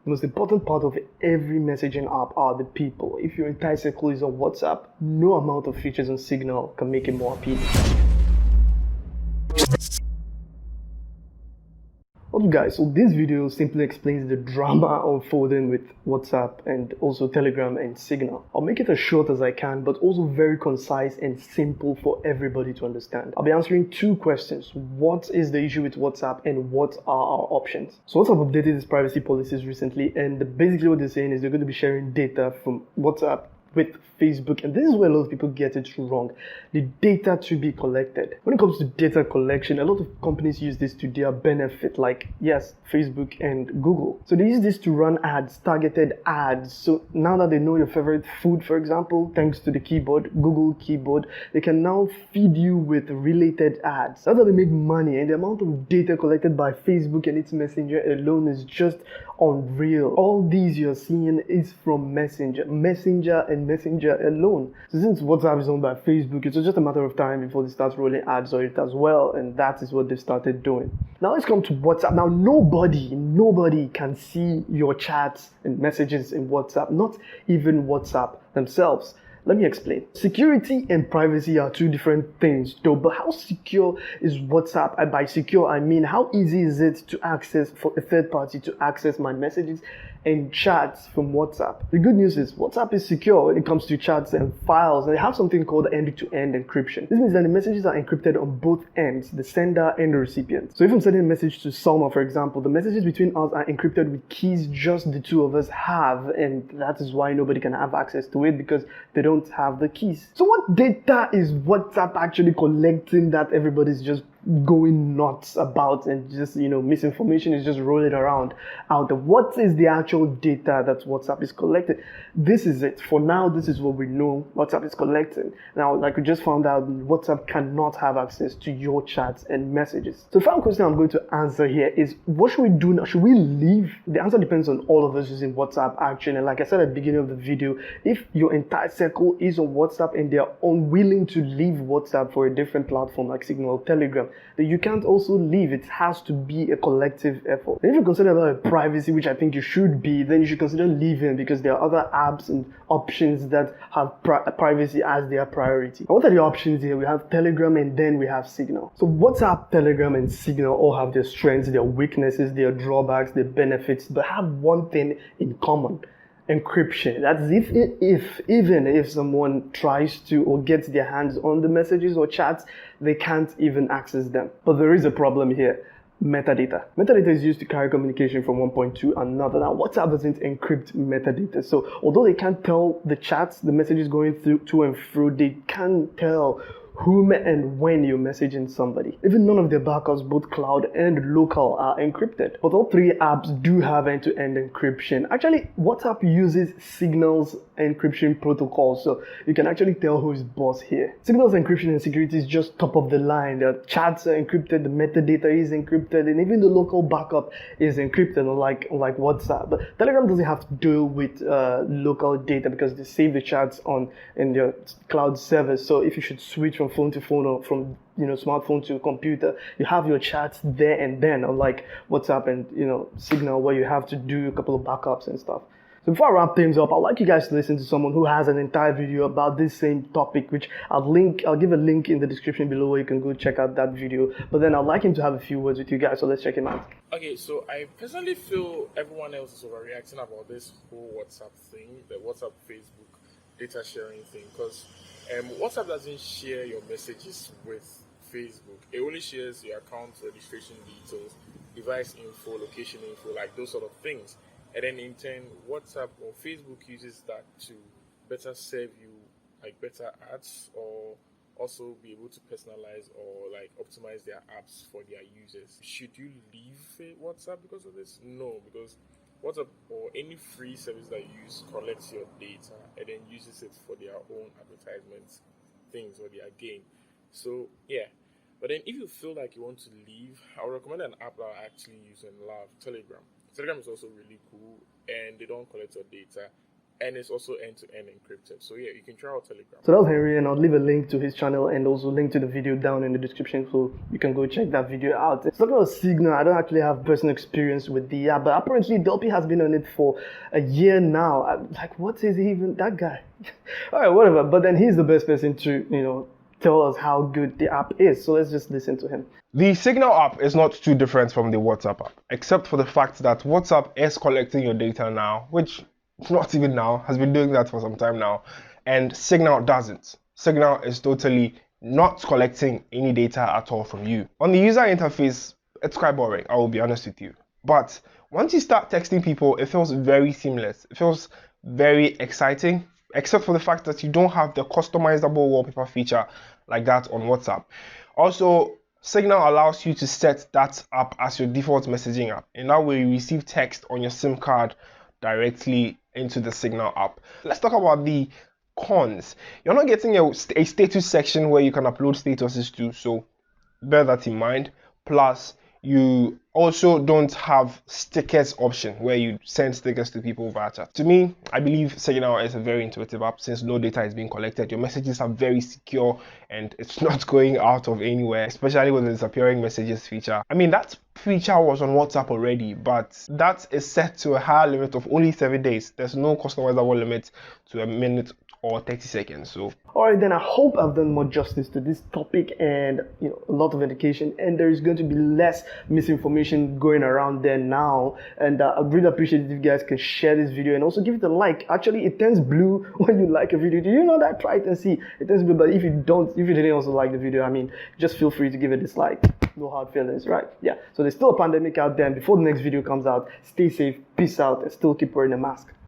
The most important part of every messaging app are the people. If your entire circle is on WhatsApp, no amount of features on Signal can make it more appealing. What's up guys, so this video simply explains the drama unfolding with WhatsApp and also Telegram and Signal. I'll make it as short as I can, but also very concise and simple for everybody to understand. I'll be answering two questions. What is the issue with WhatsApp and what are our options? So WhatsApp updated its privacy policies recently, and basically what they're saying is they're going to be sharing data from WhatsApp with Facebook, and this is where a lot of people get it wrong. The data to be collected. When it comes to data collection, a lot of companies use this to their benefit, like yes, Facebook and Google. So they use this to run ads, targeted ads. So now that they know your favorite food, for example, thanks to the keyboard, Google keyboard, they can now feed you with related ads. That's how they make money, and the amount of data collected by Facebook and its messenger alone is just unreal. All these you're seeing is from Messenger and Messenger alone. So since WhatsApp is owned by Facebook, it's just a matter of time before they start rolling ads on it as well, and that is what they've started doing. Now let's come to WhatsApp. Now nobody can see your chats and messages in WhatsApp, not even WhatsApp themselves. Let me explain. Security and privacy are two different things though, but how secure is WhatsApp? And by secure, I mean how easy is it to access for a third party to access my messages and chats from WhatsApp? The good news is WhatsApp is secure when it comes to chats and files, and they have something called end-to-end encryption. This means that the messages are encrypted on both ends, the sender and the recipient. So if I'm sending a message to Salma, for example, the messages between us are encrypted with keys just the two of us have, and that is why nobody can have access to it, because they don't have the keys. So what data is WhatsApp actually collecting that everybody's just going nuts about, and just misinformation is just rolling around out there? What is the actual data that WhatsApp is collecting? This is it. For now, this is what we know WhatsApp is collecting. Now, like we just found out, WhatsApp cannot have access to your chats and messages. So the final question I'm going to answer here is, what should we do now? Should we leave? The answer depends on all of us using WhatsApp actually. And like I said at the beginning of the video, if your entire circle is on WhatsApp and they're unwilling to leave WhatsApp for a different platform like Signal or Telegram, then you can't also leave. It has to be a collective effort. And if you're concerned about privacy, which I think you should be, then you should consider leaving, because there are other apps and options that have privacy as their priority. And what are the options here? We have Telegram and then we have Signal. So WhatsApp, Telegram, and Signal all have their strengths, their weaknesses, their drawbacks, their benefits, but have one thing in common: encryption. That's even if someone tries to or gets their hands on the messages or chats, they can't even access them. But there is a problem here: metadata. Metadata is used to carry communication from one point to another. Now, WhatsApp doesn't encrypt metadata, so although they can't tell the chats, the messages going through to and fro, they can tell whom and when you're messaging somebody. Even none of their backups, both cloud and local, are encrypted. But all three apps do have end-to-end encryption. Actually, WhatsApp uses Signal's encryption protocol, so you can actually tell who is boss here. Signal's encryption and security is just top of the line. The chats are encrypted, the metadata is encrypted, and even the local backup is encrypted, unlike WhatsApp. But Telegram doesn't have to deal with local data because they save the chats in their cloud servers. So if you should switch from phone to phone or from smartphone to computer, you have your chats there and then, unlike WhatsApp and Signal, where you have to do a couple of backups and stuff. So before I wrap things up, I'd like you guys to listen to someone who has an entire video about this same topic, which I'll give a link in the description below where you can go check out that video. But then I'd like him to have a few words with you guys, so let's check him out. Okay, so I personally feel everyone else is overreacting about this whole WhatsApp thing, the WhatsApp Facebook data sharing thing, because WhatsApp doesn't share your messages with Facebook. It only shares your account registration details, device info, location info, like those sort of things. And then in turn, WhatsApp or Facebook uses that to better serve you like better ads, or also be able to personalize or like optimize their apps for their users. Should you leave WhatsApp because of this? No, because WhatsApp or any free service that you use collects your data and then uses it for their own advertisement things or their gain. So yeah. But then if you feel like you want to leave, I would recommend an app that I actually use and love, Telegram. Telegram is also really cool, and they don't collect your data. and it's also end-to-end encrypted. So yeah, you can try out Telegram. So that was Henri, and I'll leave a link to his channel and also link to the video down in the description, so you can go check that video out. It's talking about Signal. I don't actually have personal experience with the app, but apparently Dolphy has been on it for a year now. I'm like, what is even that guy? All right, whatever. But then he's the best person to, tell us how good the app is. So let's just listen to him. The Signal app is not too different from the WhatsApp app, except for the fact that WhatsApp is collecting your data now, which not even now, has been doing that for some time now, and Signal doesn't. Signal is totally not collecting any data at all from you. On the user interface, it's quite boring, I will be honest with you. But once you start texting people, it feels very seamless. It feels very exciting, except for the fact that you don't have the customizable wallpaper feature like that on WhatsApp. Also, Signal allows you to set that app as your default messaging app. In that way, you receive text on your SIM card directly into the Signal app. Let's talk about the cons. You're not getting a status section where you can upload statuses to, so bear that in mind. Plus, you also don't have stickers option where you send stickers to people via chat. To me, I believe Signal is a very intuitive app since no data is being collected. Your messages are very secure and it's not going out of anywhere, especially with the disappearing messages feature. I mean, that feature was on WhatsApp already, but that is set to a higher limit of only 7 days. There's no customizable limit to a minute or 30 seconds. So alright, then I hope I've done more justice to this topic and a lot of education, and there is going to be less misinformation going around there now. And I'd really appreciate it if you guys can share this video and also give it a like. Actually, it turns blue when you like a video. Do you know that? Try it and see. It turns blue, but if you didn't also like the video, I mean, just feel free to give it a dislike. No hard feelings, right? Yeah. So there's still a pandemic out there, and before the next video comes out, stay safe, peace out, and still keep wearing a mask.